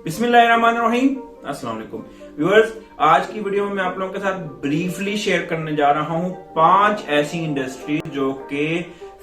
बिस्मिल्लाहिर्रहमानिर्रहीम। अस्सलाम वालेकुम व्यूअर्स, आज की वीडियो में मैं आप लोगों के साथ ब्रीफली शेयर करने जा रहा हूं 5 ऐसी इंडस्ट्री जो कि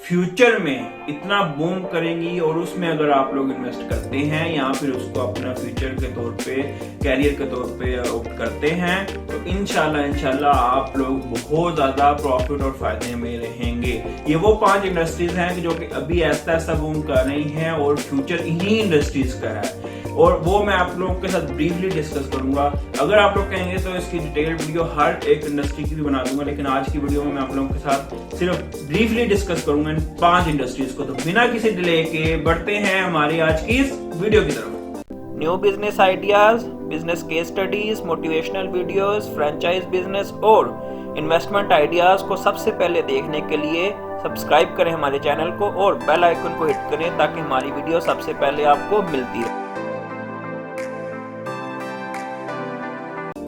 फ्यूचर में इतना बूम करेंगी और उसमें अगर आप लोग इन्वेस्ट करते हैं या फिर उसको अपना फ्यूचर के तौर पे, कैरियर के तौर पे ऑप्ट करते हैं तो इंशाल्लाह आप लोग बहुत ज्यादा प्रॉफिट और फायदे में रहेंगे। ये वो 5 इंडस्ट्रीज हैं जो कि अभी ऐसा ऐसा बूम कर रही हैं और फ्यूचर इन्हीं इंडस्ट्रीज का है और वो मैं आप लोगों के साथ ब्रीफली डिस्कस करूंगा। अगर आप लोग कहेंगे तो इसकी डिटेल्ड वीडियो हर एक इंडस्ट्री की भी बना दूंगा, लेकिन आज की वीडियो में मैं आप लोगों के साथ सिर्फ ब्रीफली डिस्कस करूंगा इन 5 इंडस्ट्रीज को। तो बिना किसी डिले के बढ़ते हैं हमारी आज की इस वीडियो की तरफ। New business ideas, business case studies, motivational videos, franchise business और इन्वेस्टमेंट आइडियाज को सबसे पहले देखने के लिए सब्सक्राइब करें हमारे चैनल को और बेल आइकन को हिट करें ताकि हमारी वीडियो सबसे पहले आपको मिलती रहे।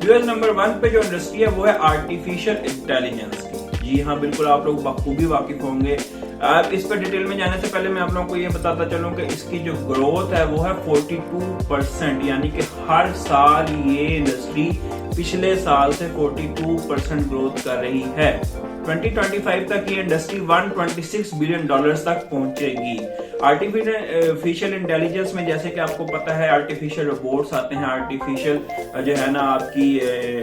यूएस नंबर 1 पे जो इंडस्ट्री है वो है आर्टिफिशियल इंटेलिजेंस की। जी हाँ, बिल्कुल आप लोग बखूबी वाकिफ होंगे। अब इस पर डिटेल में जाने से पहले मैं आप लोगों को ये बताता चलूं कि इसकी जो ग्रोथ है वो है 42%, यानी कि हर साल ये इंडस्ट्री पिछले साल से 42% ग्रोथ कर रही है। 2025 तक ये इंडस्ट्री $126 बिलियन तक पहुंचेगी। आर्टिफिशियल इंटेलिजेंस में जैसे कि आपको पता है आर्टिफिशियल रोबोट्स आते हैं, आर्टिफिशियल जो है ना आपकी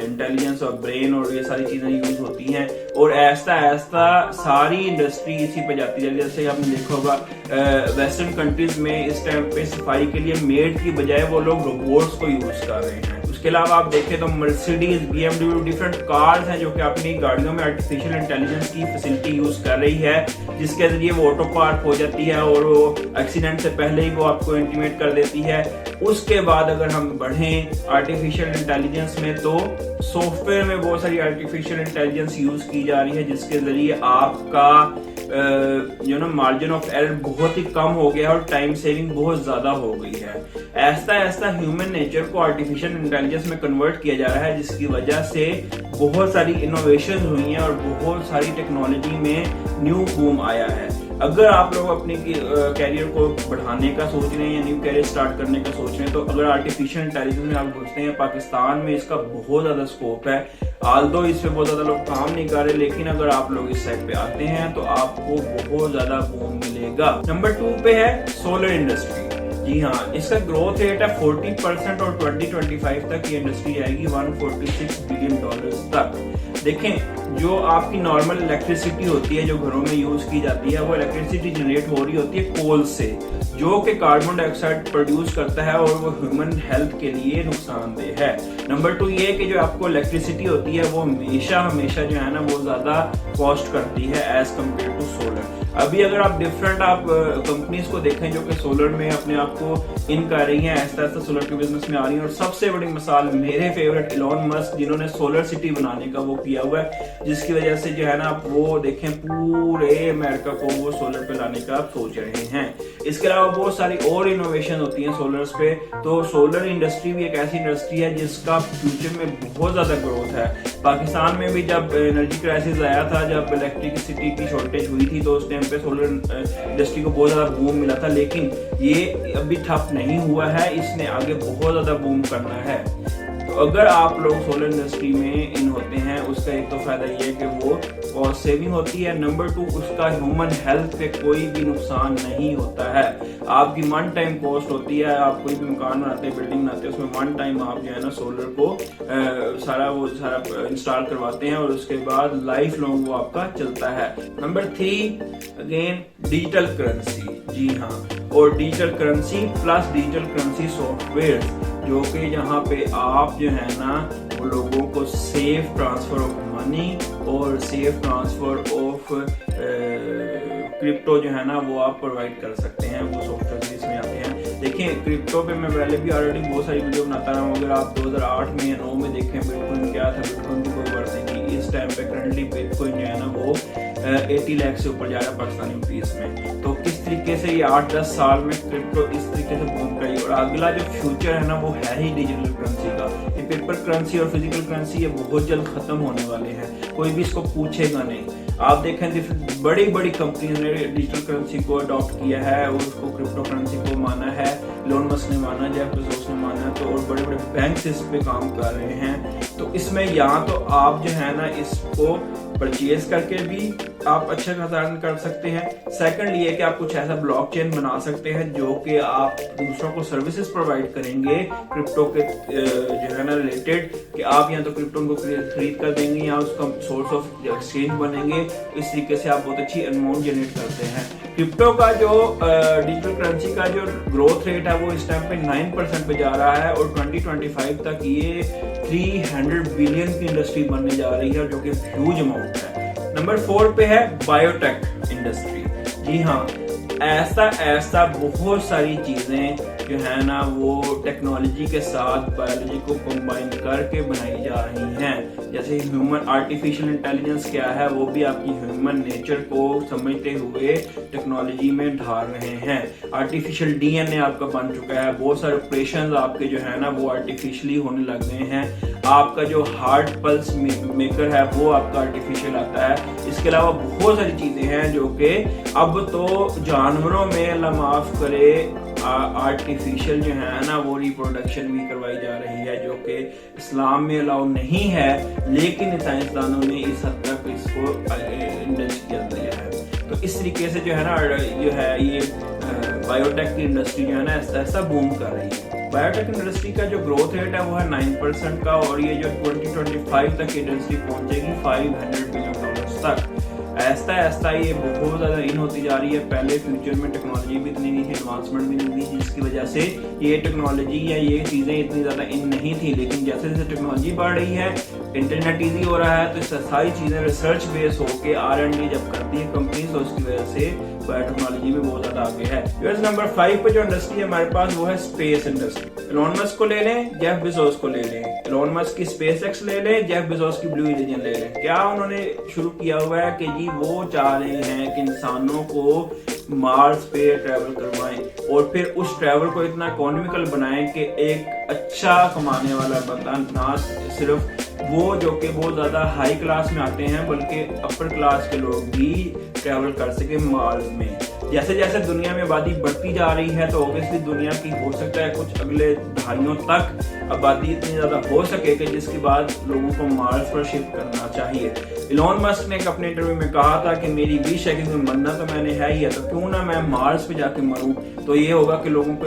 इंटेलिजेंस और ब्रेन और ये सारी चीजें यूज होती हैं और ऐसा ऐसा सारी इंडस्ट्री इसी पे जाती है। जैसे आपने देखा होगा वेस्टर्न कंट्रीज में इस टाइम पे सफाई के लिए मेड की बजाय वो लोग रोबोट्स को यूज कर रहे हैं। उसके अलावा आप देखें तो मर्सिडीज, BMW डिफरेंट कार्स हैं जो कि अपनी गाड़ियों में आर्टिफिशियल इंटेलिजेंस की फैसिलिटी यूज कर रही है, जिसके जरिए वो ऑटो पार्क हो जाती है और वो एक्सीडेंट से पहले ही वो आपको इंटीमेट कर देती है। उसके बाद अगर हम बढ़ें आर्टिफिशियल इंटेलिजेंस में तो सॉफ्टवेयर में बहुत सारी आर्टिफिशियल इंटेलिजेंस यूज की जा रही है, जिसके जरिए आपका जो ना मार्जिन ऑफ एरर बहुत ही कम हो गया और टाइम सेविंग बहुत ज्यादा हो गई है। ऐसा ऐसा ह्यूमन नेचर को आर्टिफिशियल इंटेलिजेंस में कन्वर्ट किया जा रहा है, जिसकी वजह से बहुत सारी इनोवेशन हुई हैं और बहुत सारी टेक्नोलॉजी में न्यू बूम आया है। अगर आप लोग अपने कैरियर को बढ़ाने का सोच रहे हैं या न्यू कैरियर स्टार्ट करने का सोच रहे हैं तो अगर आर्टिफिशियल इंटेलिजेंस में आप घुसते हैं, पाकिस्तान में इसका बहुत ज्यादा स्कोप है। आल्दो इस पे बहुत ज्यादा लोग काम नहीं कर रहे, लेकिन अगर आप लोग इस साइड पे आते हैं तो आपको बहुत ज्यादा बूम मिलेगा। नंबर 2 पे है सोलर इंडस्ट्री। जी हाँ, इसका ग्रोथ रेट है 40% और 2025 तक ये इंडस्ट्री आएगी $146 बिलियन तक। देखें, जो आपकी नॉर्मल इलेक्ट्रिसिटी होती है जो घरों में यूज की जाती है, वो इलेक्ट्रिसिटी जनरेट हो रही होती है कोल से, जो कि कार्बन डाइऑक्साइड प्रोड्यूस करता है और वो ह्यूमन हेल्थ के लिए नुकसानदेह है। नंबर 2 ये कि जो आपको इलेक्ट्रिसिटी होती है वो हमेशा जो है ना वो ज्यादा कॉस्ट करती है एज कम्पेयर टू सोलर। अभी अगर आप डिफरेंट कंपनीज को देखें जो कि सोलर में अपने आप को इन कर रही हैं, ऐसा ऐसा सोलर के बिजनेस में आ रही है। और सबसे बड़ी मिसाल मेरे फेवरेट इलॉन मस्क, जिन्होंने सोलर सिटी बनाने का वो किया हुआ है, जिसकी वजह से जो है ना आप वो देखें पूरे अमेरिका को वो सोलर पे लाने का आप सोच रहे हैं। इसके अलावा बहुत सारी और इनोवेशन होती हैं सोलर्स पे। तो सोलर इंडस्ट्री भी एक ऐसी इंडस्ट्री है जिसका फ्यूचर में बहुत ज्यादा ग्रोथ है। पाकिस्तान में भी जब एनर्जी क्राइसिस आया था, जब इलेक्ट्रिसिटी की शॉर्टेज हुई थी, तो उस टाइम पे सोलर इंडस्ट्री को बहुत ज्यादा बूम मिला था, लेकिन ये अभी ठप नहीं हुआ है, इसने आगे बहुत ज्यादा बूम करना है। तो अगर आप लोग सोलर इंडस्ट्री में इन होते हैं, उसका एक तो फायदा ये है कि वो कॉस्ट सेविंग होती है। नंबर 2 उसका ह्यूमन हेल्थ पे कोई भी नुकसान नहीं होता है। आपकी वन टाइम कॉस्ट होती है, आप कोई भी मकान बनाते हैं, बिल्डिंग बनाते हैं, उसमें वन टाइम आप जो है ना सोलर को सारा इंस्टॉल करवाते हैं और उसके बाद लाइफ लॉन्ग वो आपका चलता है। Number 3 again digital currency. जी हाँ, और digital currency plus digital currency software, जो कि जहाँ पे आप जो है ना वो लोगों को सेफ ट्रांसफर ऑफ मनी और सेफ ट्रांसफर ऑफ क्रिप्टो जो है ना वो आप प्रोवाइड कर सकते हैं। वो सॉफ्टवेयर इसमें आते हैं। देखिए, क्रिप्टो पे मैं पहले भी ऑलरेडी बहुत सारी वीडियो बनाता रहा हूँ। अगर आप 2008 में या 9 में देखें बिटकॉइन क्या था, बिटकॉइन की कोई वर्थ नहीं थी। इस टाइम पे करंटली बिटकॉइन जो है ना वो 80 लाख से ऊपर जा रहा है पाकिस्तानी रुपीस में। तो किस तरीके से ये 8-10 साल में क्रिप्टो इस तरीके से बूम करी। और अगला जो फ्यूचर है ना वो है ही डिजिटल करेंसी का। ये पेपर करेंसी और फिजिकल करेंसी ये बहुत जल्द खत्म होने वाले हैं, कोई भी इसको पूछेगा नहीं। आप देखें बड़ी बड़ी कंपनियों ने डिजिटल करेंसी को अडॉप्ट किया है और उसको क्रिप्टो करेंसी को माना है। इलॉन मस्क ने माना, जेफ बेजोस ने माना, तो और बड़े बड़े बैंक्स इस पे काम कर रहे हैं। तो इसमें यहाँ तो आप जो है ना इसको परचेज करके भी आप अच्छा खासा अर्न कर सकते हैं। सेकंड ये कि आप कुछ ऐसा ब्लॉकचेन बना सकते हैं जो कि आप दूसरों को सर्विसेज प्रोवाइड करेंगे क्रिप्टो के जो है ना रिलेटेड, कि आप या तो क्रिप्टो को खरीद कर देंगे या उसका सोर्स ऑफ एक्सचेंज बनेंगे। इस तरीके से आप बहुत अच्छी अमाउंट जनरेट करते हैं। क्रिप्टो का जो डिजिटल करेंसी का जो ग्रोथ रेट है वो इस टाइम पे 9% पे जा रहा है और 2025 तक ये 300 बिलियन की इंडस्ट्री बनने जा रही है, जो कि ह्यूज अमाउंट है। नंबर 4 पे है बायोटेक इंडस्ट्री। जी हाँ, ऐसा बहुत सारी चीजें जो है ना वो टेक्नोलॉजी के साथ बायोलॉजी को कंबाइन करके बनाई जा रही हैं। जैसे ह्यूमन आर्टिफिशियल इंटेलिजेंस क्या है, वो भी आपकी ह्यूमन नेचर को समझते हुए टेक्नोलॉजी में ढाल रहे हैं। आर्टिफिशियल डीएनए आपका बन चुका है, बहुत सारे ऑपरेशंस आपके जो है ना वो आर्टिफिशियली होने लग गए हैं। आपका जो हार्ट पल्स मेकर है वो आपका आर्टिफिशियल आता है। इसके अलावा बहुत सारी चीजें हैं जो कि अब तो जानवरों में अल्लाह माफ करे आर्टिफिशियल जो है ना वो रिप्रोडक्शन भी करवाई जा रही है, जो कि इस्लाम में अलाउ नहीं है, लेकिन साइंसदानों ने इस हद तक इसको इंडल्ज किया है। तो इस तरीके से जो है ना जो है ये बायोटेक की इंडस्ट्री जो है ना ऐसा बूम कर रही है। बायोटेक इंडस्ट्री का जो ग्रोथ रेट है वो है 9% का और ये जो 2025 तक इंडस्ट्री पहुंचेगी $500 बिलियन तक। ऐसा ये बहुत ज्यादा इन होती जा रही है। पहले फ्यूचर में टेक्नोलॉजी भी इतनी नहीं थी, एडवांसमेंट भी नहीं थी, जिसकी वजह से ये टेक्नोलॉजी या ये चीजें इतनी ज्यादा इन नहीं थी। लेकिन जैसे जैसे टेक्नोलॉजी बढ़ रही है, इंटरनेट ईजी हो रहा है, तो सारी चीजें रिसर्च बेस होके R&D जब करती है कंपनी, तो उसकी वजह से बायोटेक्नोलॉजी में बहुत ज्यादा आगे है। नंबर 5 पे जो इंडस्ट्री है हमारे पास वो है स्पेस इंडस्ट्री। इलॉन मस्क को ले लें, जेफ बेजोस को ले लें। इलॉन मस्क की SpaceX ले लें, जेफ बेजोस की ब्लू ओरिजिन ले लें। क्या उन्होंने शुरू किया हुआ है कि जी वो चाह रहे हैं कि इंसानों को मार्स पे ट्रैवल करवाएं और फिर उस ट्रैवल को इतना इकोनॉमिकल बनाएं कि एक अच्छा कमाने वाला बंदा ना सिर्फ वो जो कि बहुत ज्यादा हाई क्लास में आते हैं, बल्कि अपर क्लास के लोग भी ट्रैवल कर सके मार्स में। जैसे जैसे दुनिया में आबादी बढ़ती जा रही है, तो ऑब्वियसली दुनिया की हो सकता है कुछ अगले दहाइयों तक आबादी इतनी ज्यादा हो सके कि जिसके बाद लोगों को मार्स पर शिफ्ट करना चाहिए। इलॉन मस्क ने अपने इंटरव्यू में कहा था कि मेरी विश है कि मरना तो मैंने है ही है, तो क्यों ना मैं मार्स पे जाके मरूं। तो ये होगा कि लोगों को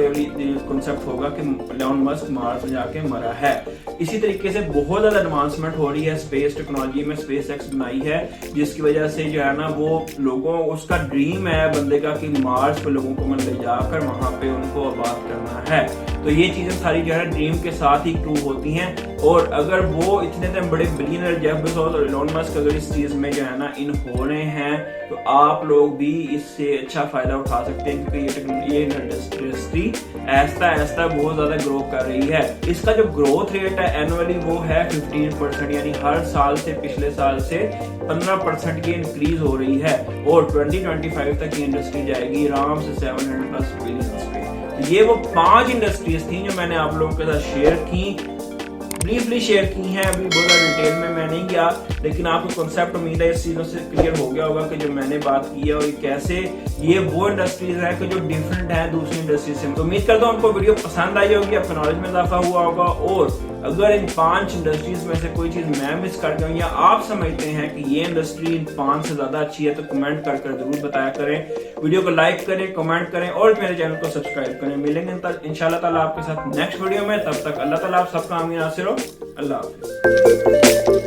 कॉन्सेप्ट होगा कि इलॉन मस्क मार्स में जाके मरा है। इसी तरीके से बहुत ज्यादा एडवांसमेंट हो रही है स्पेस टेक्नोलॉजी में। SpaceX बनाई है जिसकी वजह से जो है ना वो लोगों उसका ड्रीम है बंदे का कि मार्स पे लोगों को ले जाकर वहां पे उनको आबाद करना है। तो ये चीजें सारी जो है ड्रीम के साथ ही ट्रू होती हैं। और अगर वो इतने बड़े बिलियनर जेफ बेजोस और इलॉन मस्क अगर इस चीज में जो है ना इन हो रहे हैं, तो आप लोग भी इससे अच्छा फायदा उठा सकते हैं, क्योंकि ये इंडस्ट्री ऐसा बहुत ज्यादा ग्रो कर रही है। इसका जो ग्रोथ रेट है एनुअली वो है 15%, यानी हर साल से पिछले साल से 15% की इंक्रीज हो रही है और 2025 तक ये इंडस्ट्री जाएगी आराम से 700+ बिलियन पे। तो ये वो 5 इंडस्ट्रीज थी जो मैंने आप लोगों के साथ शेयर की, ब्रीफली शेयर की हैं। अभी बहुत डिटेल में मैं नहीं गया, लेकिन आपको कॉन्सेप्ट उम्मीद है इस चीजों से क्लियर हो गया होगा कि जो मैंने बात की है और कैसे ये वो इंडस्ट्रीज है कि जो डिफरेंट है दूसरी इंडस्ट्री से। तो उम्मीद करता हूँ आपको वीडियो पसंद आई होगी, आपका नॉलेज में इजाफा हुआ होगा। और अगर इन 5 इंडस्ट्रीज में से कोई चीज मैं मिस कर गया हूँ या आप समझते हैं कि ये इंडस्ट्री इन 5 से ज्यादा अच्छी है, तो कमेंट कर जरूर बताया करें। वीडियो को लाइक करें, कमेंट करें और मेरे चैनल को सब्सक्राइब करें। मिलेंगे इंशाल्लाह ताला आपके साथ नेक्स्ट वीडियो में। तब तक अल्लाह ताला आप सबका आमीन नासिर हो। अल्लाह हाफिज़।